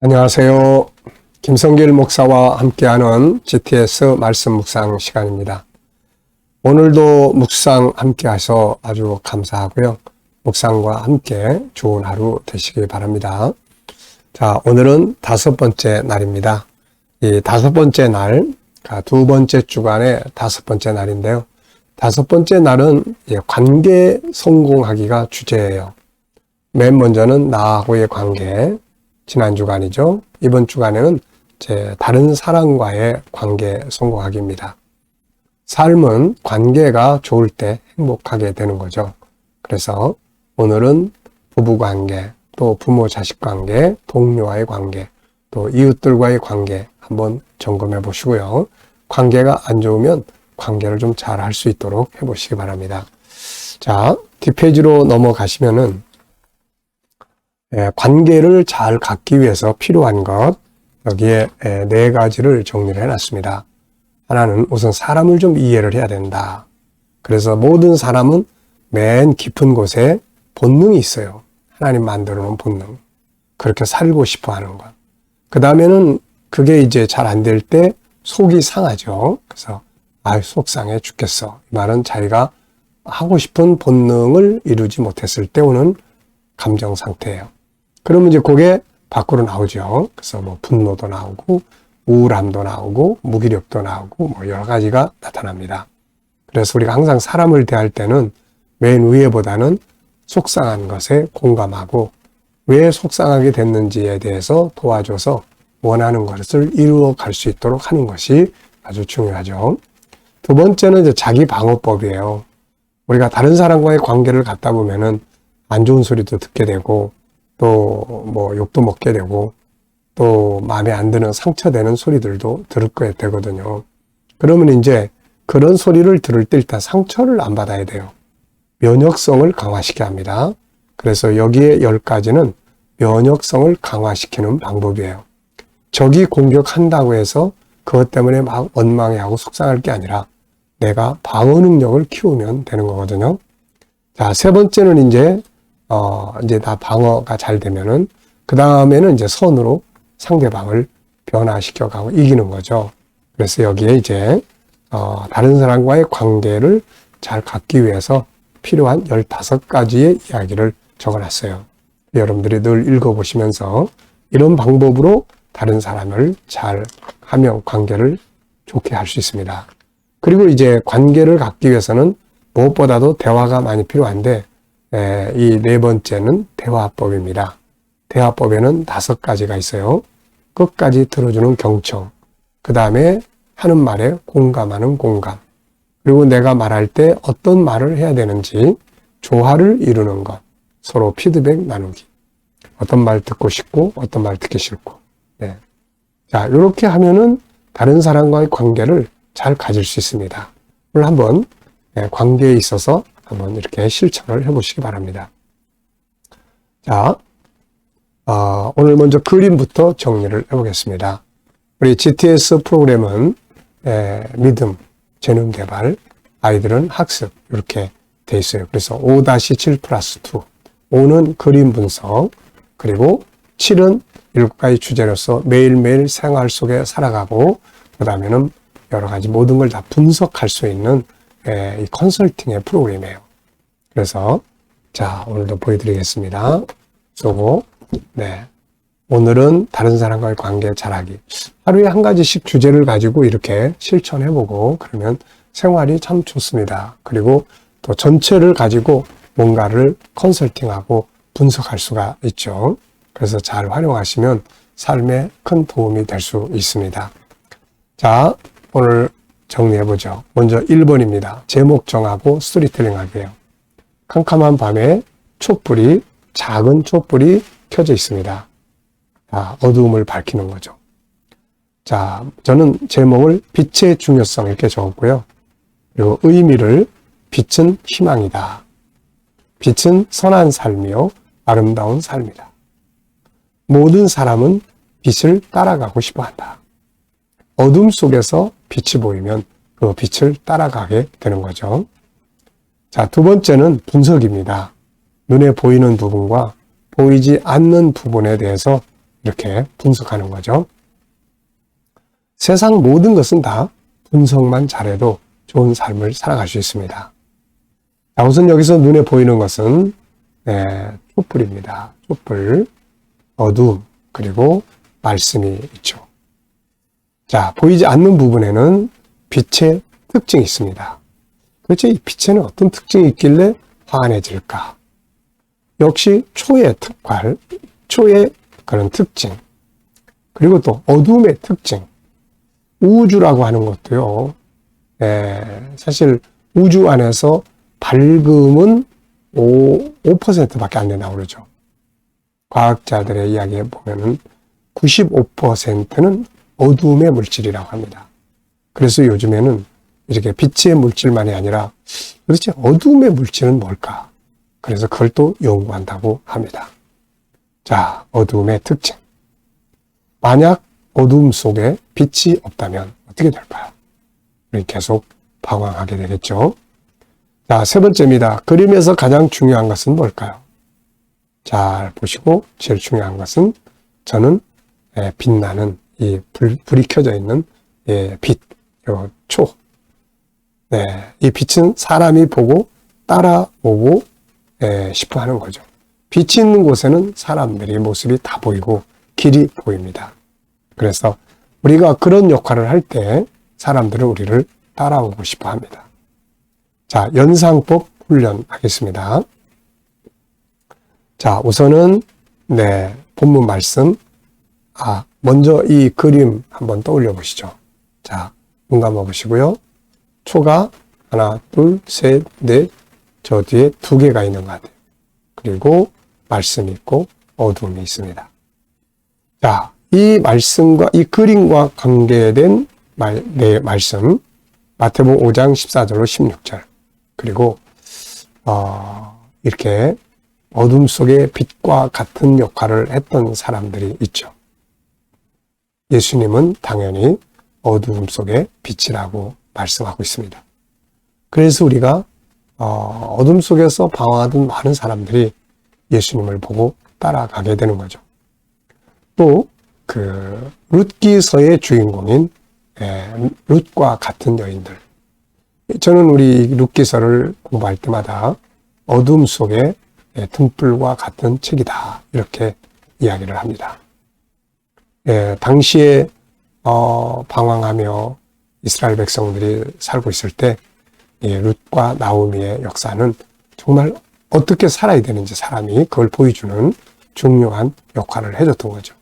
안녕하세요. 김성길 목사와 함께하는 GTS 말씀 묵상 시간입니다. 오늘도 묵상 함께 하셔서 아주 감사하고요. 묵상과 함께 좋은 하루 되시길 바랍니다. 자, 오늘은 5번째 날입니다. 이 5번째 날, 두 번째 주간의 5번째 날인데요. 5번째 날은 관계 성공하기가 주제예요. 맨 먼저는 나하고의 관계, 지난 주간이죠. 이번 주간에는 다른 사람과의 관계 성공하기입니다. 삶은 관계가 좋을 때 행복하게 되는 거죠. 그래서 오늘은 부부 관계, 또 부모 자식 관계, 동료와의 관계, 또 이웃들과의 관계 한번 점검해 보시고요. 관계가 안 좋으면 관계를 좀 잘 할 수 있도록 해보시기 바랍니다. 자, 뒷페이지로 넘어가시면은 관계를 잘 갖기 위해서 필요한 것, 여기에 4가지를 정리를 해놨습니다. 하나는 우선 사람을 좀 이해를 해야 된다. 그래서 모든 사람은 맨 깊은 곳에 본능이 있어요. 하나님 만들어 놓은 본능. 그렇게 살고 싶어 하는 것. 그 다음에는 그게 이제 잘 안 될 때 속이 상하죠. 그래서 속상해 죽겠어. 이 말은 자기가 하고 싶은 본능을 이루지 못했을 때 오는 감정 상태예요. 그러면 이제 그게 밖으로 나오죠. 그래서 분노도 나오고, 우울함도 나오고, 무기력도 나오고, 여러 가지가 나타납니다. 그래서 우리가 항상 사람을 대할 때는 맨 위에보다는 속상한 것에 공감하고, 왜 속상하게 됐는지에 대해서 도와줘서 원하는 것을 이루어 갈 수 있도록 하는 것이 아주 중요하죠. 두 번째는 이제 자기 방어법이에요. 우리가 다른 사람과의 관계를 갖다 보면은 안 좋은 소리도 듣게 되고, 또 욕도 먹게 되고, 또 마음에 안 드는 상처되는 소리들도 들을 거에 되거든요. 그러면 이제 그런 소리를 들을 때 일단 상처를 안 받아야 돼요. 면역성을 강화시켜야 합니다. 그래서 여기에 10가지는 면역성을 강화시키는 방법이에요. 적이 공격한다고 해서 그것 때문에 막 원망해하고 속상할 게 아니라 내가 방어 능력을 키우면 되는 거거든요. 자, 세 번째는 이제 다 방어가 잘 되면은, 그 다음에는 이제 선으로 상대방을 변화시켜가고 이기는 거죠. 그래서 여기에 이제, 다른 사람과의 관계를 잘 갖기 위해서 필요한 15가지의 이야기를 적어놨어요. 여러분들이 늘 읽어보시면서 이런 방법으로 다른 사람을 잘 하면 관계를 좋게 할 수 있습니다. 그리고 이제 관계를 갖기 위해서는 무엇보다도 대화가 많이 필요한데, 이 4번째는 대화법입니다. 대화법에는 5가지가 있어요. 끝까지 들어주는 경청, 그 다음에 하는 말에 공감하는 공감, 그리고 내가 말할 때 어떤 말을 해야 되는지 조화를 이루는 것, 서로 피드백 나누기, 어떤 말 듣고 싶고 어떤 말 듣기 싫고. 네. 자, 이렇게 하면은 다른 사람과의 관계를 잘 가질 수 있습니다. 오늘 한번 관계에 있어서 한번 이렇게 실천을 해보시기 바랍니다. 자, 오늘 먼저 그림부터 정리를 해보겠습니다. 우리 GTS 프로그램은 믿음, 재능 개발, 아이들은 학습 이렇게 돼 있어요. 그래서 5-7+2, 5는 그림 분석, 그리고 7은 7가지 주제로서 매일매일 생활 속에 살아가고, 그 다음에는 여러 가지 모든 걸 다 분석할 수 있는 이 컨설팅의 프로그램이에요. 그래서 자, 오늘도 보여드리겠습니다. 쏘고, 네, 오늘은 다른 사람과의 관계 잘하기. 하루에 한 가지씩 주제를 가지고 이렇게 실천해보고 그러면 생활이 참 좋습니다. 그리고 또 전체를 가지고 뭔가를 컨설팅하고 분석할 수가 있죠. 그래서 잘 활용하시면 삶에 큰 도움이 될 수 있습니다. 자, 오늘 정리해보죠. 먼저 1번입니다. 제목 정하고 스토리텔링 하게요. 캄캄한 밤에 작은 촛불이 켜져 있습니다. 자, 어두움을 밝히는 거죠. 자, 저는 제목을 빛의 중요성 이렇게 적었고요. 그리고 의미를 빛은 희망이다. 빛은 선한 삶이요 아름다운 삶이다. 모든 사람은 빛을 따라가고 싶어 한다. 어둠 속에서 빛이 보이면 그 빛을 따라가게 되는 거죠. 자, 두 번째는 분석입니다. 눈에 보이는 부분과 보이지 않는 부분에 대해서 이렇게 분석하는 거죠. 세상 모든 것은 다 분석만 잘해도 좋은 삶을 살아갈 수 있습니다. 자, 우선 여기서 눈에 보이는 것은 촛불입니다. 촛불, 어둠, 그리고 말씀이 있죠. 자, 보이지 않는 부분에는 빛의 특징이 있습니다. 도대체 이 빛에는 어떤 특징이 있길래 환해질까? 역시 초의 특활, 초의 그런 특징, 그리고 또 어둠의 특징, 우주라고 하는 것도요, 사실 우주 안에서 밝음은 5%밖에 안 된다고 그러죠. 과학자들의 이야기에 보면은 95%는 어둠의 물질이라고 합니다. 그래서 요즘에는 이렇게 빛의 물질만이 아니라 도대체 어둠의 물질은 뭘까? 그래서 그걸 또 연구한다고 합니다. 자, 어둠의 특징. 만약 어둠 속에 빛이 없다면 어떻게 될까요? 우리 계속 방황하게 되겠죠. 자, 세 번째입니다. 그림에서 가장 중요한 것은 뭘까요? 잘 보시고 제일 중요한 것은 저는 빛나는 이 불이 켜져 있는 빛, 요 초. 이 빛은 사람이 보고 따라오고 싶어 하는 거죠. 빛이 있는 곳에는 사람들의 모습이 다 보이고 길이 보입니다. 그래서 우리가 그런 역할을 할 때 사람들은 우리를 따라오고 싶어 합니다. 자, 연상법 훈련하겠습니다. 자, 우선은 본문 말씀. 먼저 이 그림 한번 떠올려 보시죠. 자, 눈 감아 보시고요. 초가 하나, 둘, 셋, 넷, 저 뒤에 2개가 있는 것 같아요. 그리고 말씀이 있고 어둠이 있습니다. 자, 이 말씀과 이 그림과 관계된 말씀, 마태복음 5장 14절로 16절. 그리고 이렇게 어둠 속에 빛과 같은 역할을 했던 사람들이 있죠. 예수님은 당연히 어둠 속에 빛이라고 말씀하고 있습니다. 그래서 우리가 어둠 속에서 방황하던 많은 사람들이 예수님을 보고 따라가게 되는 거죠. 또 그 룻기서의 주인공인 룻과 같은 여인들. 저는 우리 룻기서를 공부할 때마다 어둠 속에 등불과 같은 책이다, 이렇게 이야기를 합니다. 당시에 방황하며 이스라엘 백성들이 살고 있을 때 룻과 나오미의 역사는 정말 어떻게 살아야 되는지 사람이 그걸 보여주는 중요한 역할을 해줬던 거죠.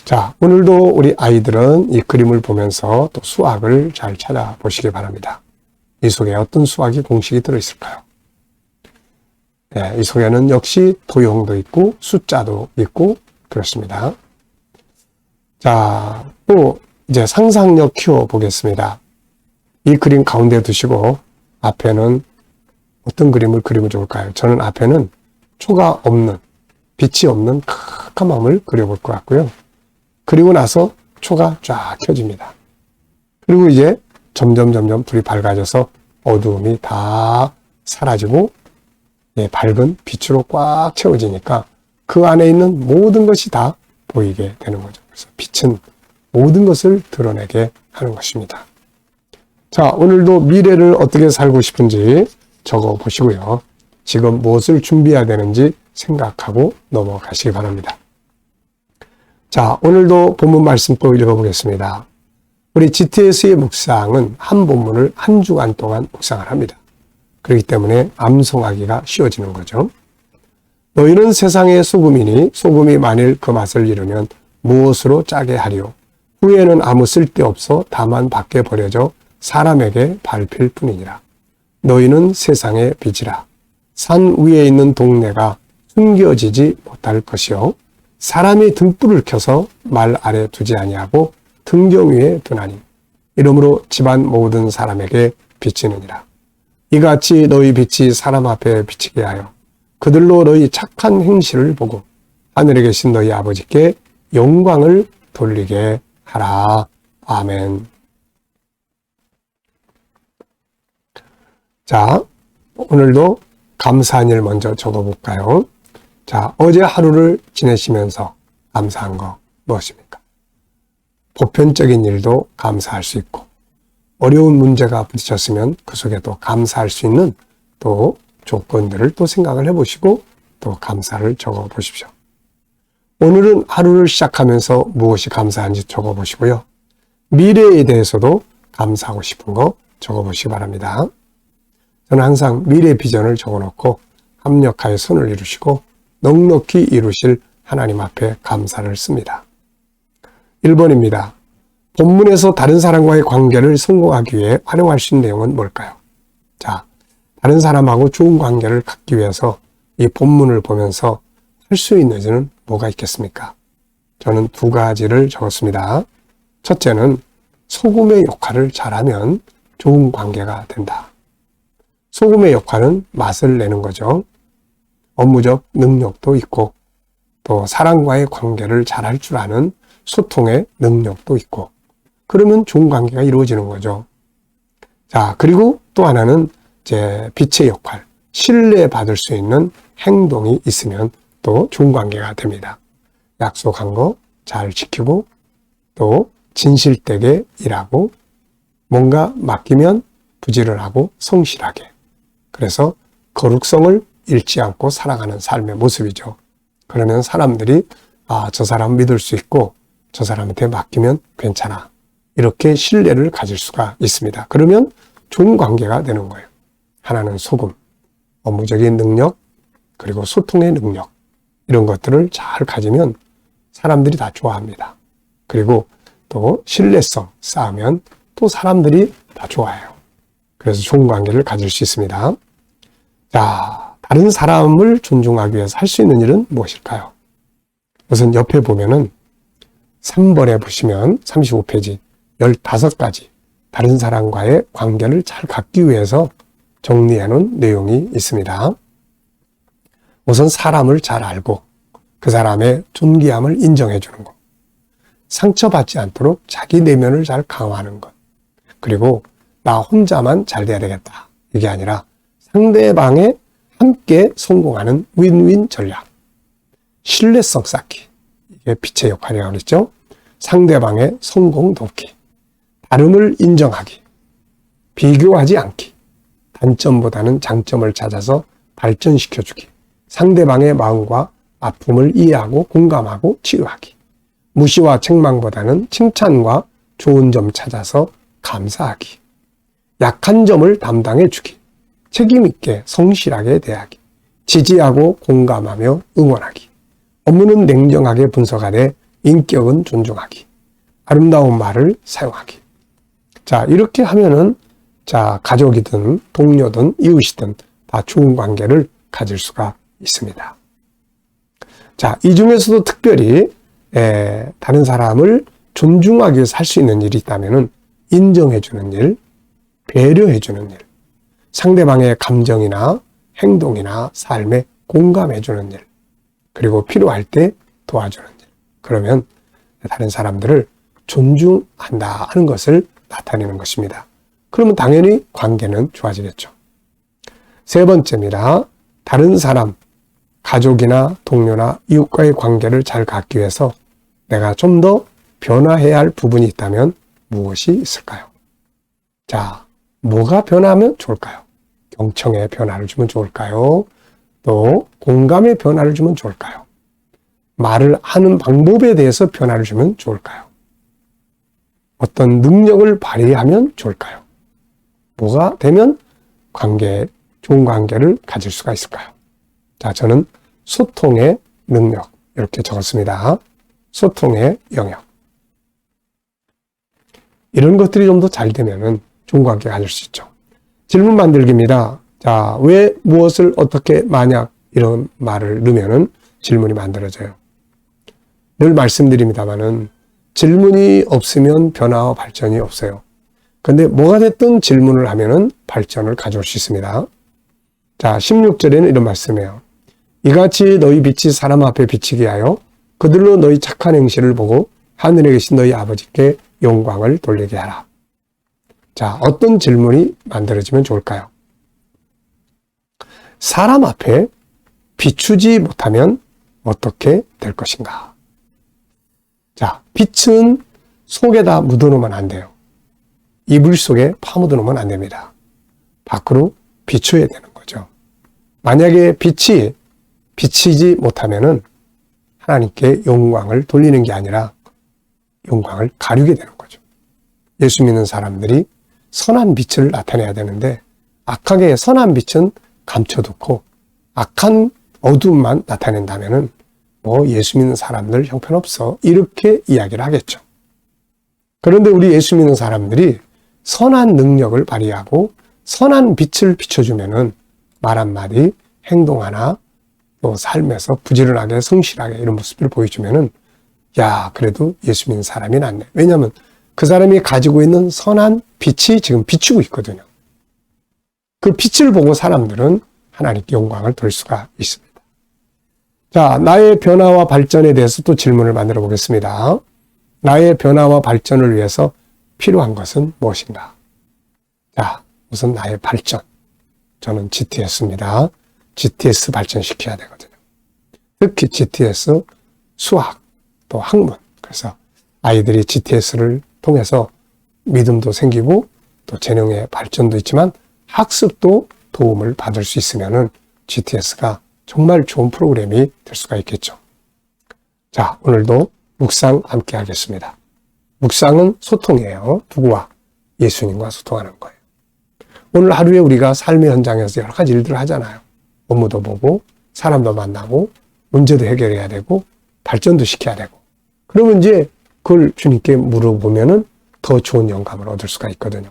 자, 오늘도 우리 아이들은 이 그림을 보면서 또 수학을 잘 찾아보시기 바랍니다. 이 속에 어떤 수학이 공식이 들어있을까요? 이 속에는 역시 도형도 있고 숫자도 있고 그렇습니다. 자, 또 이제 상상력 키워보겠습니다. 이 그림 가운데 두시고 앞에는 어떤 그림을 그리면 좋을까요? 저는 앞에는 초가 없는, 빛이 없는 캄캄함을 그려볼 것 같고요. 그리고 나서 초가 쫙 켜집니다. 그리고 이제 점점 불이 밝아져서 어두움이 다 사라지고 밝은 빛으로 꽉 채워지니까 그 안에 있는 모든 것이 다 보이게 되는 거죠. 그래서 빛은 모든 것을 드러내게 하는 것입니다. 자, 오늘도 미래를 어떻게 살고 싶은지 적어 보시고요. 지금 무엇을 준비해야 되는지 생각하고 넘어가시기 바랍니다. 자, 오늘도 본문 말씀 또 읽어보겠습니다. 우리 GTS의 묵상은 한 본문을 한 주간 동안 묵상을 합니다. 그렇기 때문에 암송하기가 쉬워지는 거죠. 너희는 세상의 소금이니 소금이 만일 그 맛을 잃으면 무엇으로 짜게 하리요? 후에는 아무 쓸데없어 다만 밖에 버려져 사람에게 밟힐 뿐이니라. 너희는 세상의 빛이라. 산 위에 있는 동네가 숨겨지지 못할 것이요. 사람이 등불을 켜서 말 아래 두지 아니하고 등경 위에 두나니. 이러므로 집안 모든 사람에게 비치느니라. 이같이 너희 빛이 사람 앞에 비치게 하여 그들로 너희 착한 행실을 보고 하늘에 계신 너희 아버지께 영광을 돌리게 하라. 아멘. 자, 오늘도 감사한 일 먼저 적어볼까요? 자, 어제 하루를 지내시면서 감사한 거 무엇입니까? 보편적인 일도 감사할 수 있고, 어려운 문제가 부딪혔으면 그 속에 또 감사할 수 있는 또 조건들을 또 생각을 해보시고 또 감사를 적어 보십시오. 오늘은 하루를 시작하면서 무엇이 감사한지 적어 보시고요. 미래에 대해서도 감사하고 싶은 거 적어 보시기 바랍니다. 저는 항상 미래 비전을 적어 놓고 합력하여 선을 이루시고 넉넉히 이루실 하나님 앞에 감사를 씁니다. 1번입니다. 본문에서 다른 사람과의 관계를 성공하기 위해 활용할 수 있는 내용은 뭘까요? 자, 다른 사람하고 좋은 관계를 갖기 위해서 이 본문을 보면서 할 수 있는 일은 뭐가 있겠습니까? 저는 두 가지를 적었습니다. 첫째는 소금의 역할을 잘하면 좋은 관계가 된다. 소금의 역할은 맛을 내는 거죠. 업무적 능력도 있고 또 사람과의 관계를 잘할 줄 아는 소통의 능력도 있고 그러면 좋은 관계가 이루어지는 거죠. 자, 그리고 또 하나는 이제 빛의 역할, 신뢰받을 수 있는 행동이 있으면 또 좋은 관계가 됩니다. 약속한 거 잘 지키고 또 진실되게 일하고 뭔가 맡기면 부지런하고 성실하게 그래서 거룩성을 잃지 않고 살아가는 삶의 모습이죠. 그러면 사람들이 저 사람 믿을 수 있고 저 사람한테 맡기면 괜찮아. 이렇게 신뢰를 가질 수가 있습니다. 그러면 좋은 관계가 되는 거예요. 하나는 소금, 업무적인 능력, 그리고 소통의 능력 이런 것들을 잘 가지면 사람들이 다 좋아합니다. 그리고 또 신뢰성 쌓으면 또 사람들이 다 좋아해요. 그래서 좋은 관계를 가질 수 있습니다. 자, 다른 사람을 존중하기 위해서 할 수 있는 일은 무엇일까요? 우선 옆에 보면은 3번에 보시면 35페이지 15가지 다른 사람과의 관계를 잘 갖기 위해서 정리해 놓은 내용이 있습니다. 우선 사람을 잘 알고 그 사람의 존귀함을 인정해 주는 것. 상처받지 않도록 자기 내면을 잘 강화하는 것. 그리고 나 혼자만 잘 돼야 되겠다. 이게 아니라 상대방에 함께 성공하는 윈윈 전략. 신뢰성 쌓기. 이게 빛의 역할이라고 그랬죠. 상대방의 성공 돕기. 다름을 인정하기. 비교하지 않기. 단점보다는 장점을 찾아서 발전시켜주기. 상대방의 마음과 아픔을 이해하고 공감하고 치유하기. 무시와 책망보다는 칭찬과 좋은 점 찾아서 감사하기. 약한 점을 담당해주기. 책임있게 성실하게 대하기. 지지하고 공감하며 응원하기. 업무는 냉정하게 분석하되 인격은 존중하기. 아름다운 말을 사용하기. 자, 이렇게 하면은 자, 가족이든 동료든 이웃이든 다 좋은 관계를 가질 수가 있습니다. 자, 이 중에서도 특별히 다른 사람을 존중하기 위해서 할 수 있는 일이 있다면은 인정해주는 일, 배려해주는 일, 상대방의 감정이나 행동이나 삶에 공감해주는 일, 그리고 필요할 때 도와주는 일. 그러면 다른 사람들을 존중한다 하는 것을 나타내는 것입니다. 그러면 당연히 관계는 좋아지겠죠. 세 번째입니다. 다른 사람, 가족이나 동료나 이웃과의 관계를 잘 갖기 위해서 내가 좀 더 변화해야 할 부분이 있다면 무엇이 있을까요? 자, 뭐가 변화하면 좋을까요? 경청의 변화를 주면 좋을까요? 또 공감의 변화를 주면 좋을까요? 말을 하는 방법에 대해서 변화를 주면 좋을까요? 어떤 능력을 발휘하면 좋을까요? 뭐가 되면 좋은 관계를 가질 수가 있을까요? 자, 저는 소통의 능력 이렇게 적었습니다. 소통의 영역. 이런 것들이 좀 더 잘 되면은 좋은 관계 가질 수 있죠. 질문 만들기입니다. 자, 왜 무엇을 어떻게 만약 이런 말을 넣으면은 질문이 만들어져요. 늘 말씀드립니다만은 질문이 없으면 변화와 발전이 없어요. 근데 뭐가 됐든 질문을 하면은 발전을 가져올 수 있습니다. 자, 16절에는 이런 말씀이에요. 이같이 너희 빛이 사람 앞에 비치게 하여 그들로 너희 착한 행실을 보고 하늘에 계신 너희 아버지께 영광을 돌리게 하라. 자, 어떤 질문이 만들어지면 좋을까요? 사람 앞에 비추지 못하면 어떻게 될 것인가? 자, 빛은 속에다 묻어놓으면 안 돼요. 이불 속에 파묻어 놓으면 안 됩니다. 밖으로 비춰야 되는 거죠. 만약에 빛이 비치지 못하면은 하나님께 영광을 돌리는 게 아니라 영광을 가리게 되는 거죠. 예수 믿는 사람들이 선한 빛을 나타내야 되는데 악하게 선한 빛은 감춰두고 악한 어둠만 나타낸다면은 뭐 예수 믿는 사람들 형편없어 이렇게 이야기를 하겠죠. 그런데 우리 예수 믿는 사람들이 선한 능력을 발휘하고 선한 빛을 비춰주면은 말 한마디, 행동 하나, 또 삶에서 부지런하게 성실하게 이런 모습을 보여주면은 야, 그래도 예수 믿는 사람이 낫네. 왜냐하면 그 사람이 가지고 있는 선한 빛이 지금 비추고 있거든요. 그 빛을 보고 사람들은 하나님께 영광을 돌 수가 있습니다. 자, 나의 변화와 발전에 대해서 또 질문을 만들어 보겠습니다. 나의 변화와 발전을 위해서 필요한 것은 무엇인가? 자, 우선 나의 발전. 저는 GTS입니다. GTS 발전시켜야 되거든요. 특히 GTS 수학, 또 학문. 그래서 아이들이 GTS를 통해서 믿음도 생기고 또 재능의 발전도 있지만 학습도 도움을 받을 수 있으면은 GTS가 정말 좋은 프로그램이 될 수가 있겠죠. 자, 오늘도 묵상 함께 하겠습니다. 묵상은 소통이에요. 누구와? 예수님과 소통하는 거예요. 오늘 하루에 우리가 삶의 현장에서 여러 가지 일들을 하잖아요. 업무도 보고 사람도 만나고 문제도 해결해야 되고 발전도 시켜야 되고 그러면 이제 그걸 주님께 물어보면은 더 좋은 영감을 얻을 수가 있거든요.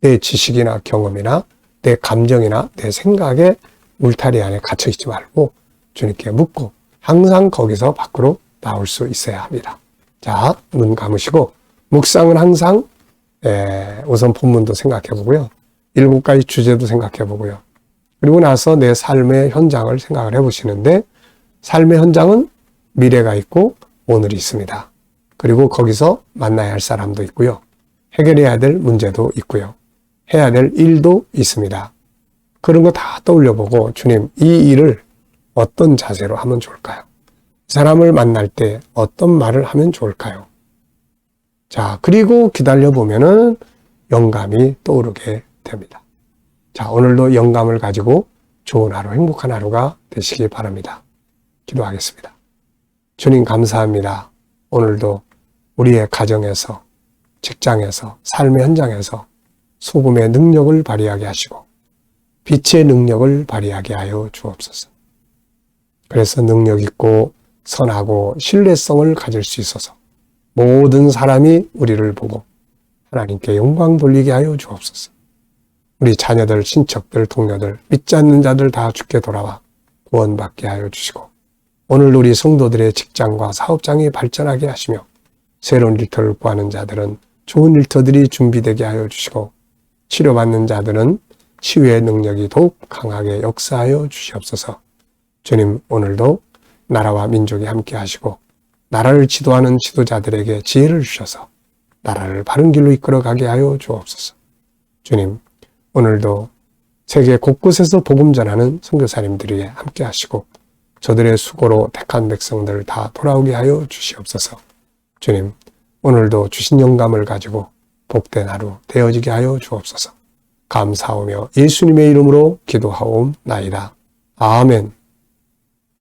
내 지식이나 경험이나 내 감정이나 내 생각에 울타리 안에 갇혀 있지 말고 주님께 묻고 항상 거기서 밖으로 나올 수 있어야 합니다. 자, 눈 감으시고 묵상은 항상 우선 본문도 생각해 보고요. 7가지 주제도 생각해 보고요. 그리고 나서 내 삶의 현장을 생각을 해 보시는데 삶의 현장은 미래가 있고 오늘이 있습니다. 그리고 거기서 만나야 할 사람도 있고요. 해결해야 될 문제도 있고요. 해야 될 일도 있습니다. 그런 거 다 떠올려보고 주님, 이 일을 어떤 자세로 하면 좋을까요? 사람을 만날 때 어떤 말을 하면 좋을까요? 자, 그리고 기다려보면은 영감이 떠오르게 됩니다. 자, 오늘도 영감을 가지고 좋은 하루, 행복한 하루가 되시기 바랍니다. 기도하겠습니다. 주님 감사합니다. 오늘도 우리의 가정에서, 직장에서, 삶의 현장에서 소금의 능력을 발휘하게 하시고 빛의 능력을 발휘하게 하여 주옵소서. 그래서 능력 있고 선하고 신뢰성을 가질 수 있어서 모든 사람이 우리를 보고 하나님께 영광 돌리게 하여 주옵소서. 우리 자녀들, 친척들, 동료들, 믿지 않는 자들 다 주께 돌아와 구원받게 하여 주시고 오늘 우리 성도들의 직장과 사업장이 발전하게 하시며 새로운 일터를 구하는 자들은 좋은 일터들이 준비되게 하여 주시고 치료받는 자들은 치유의 능력이 더욱 강하게 역사하여 주시옵소서. 주님, 오늘도 나라와 민족이 함께 하시고 나라를 지도하는 지도자들에게 지혜를 주셔서 나라를 바른 길로 이끌어가게 하여 주옵소서. 주님, 오늘도 세계 곳곳에서 복음 전하는 선교사님들이 함께 하시고 저들의 수고로 택한 백성들을 다 돌아오게 하여 주시옵소서. 주님, 오늘도 주신 영감을 가지고 복된 하루 되어지게 하여 주옵소서. 감사하며 예수님의 이름으로 기도하옵나이다. 아멘.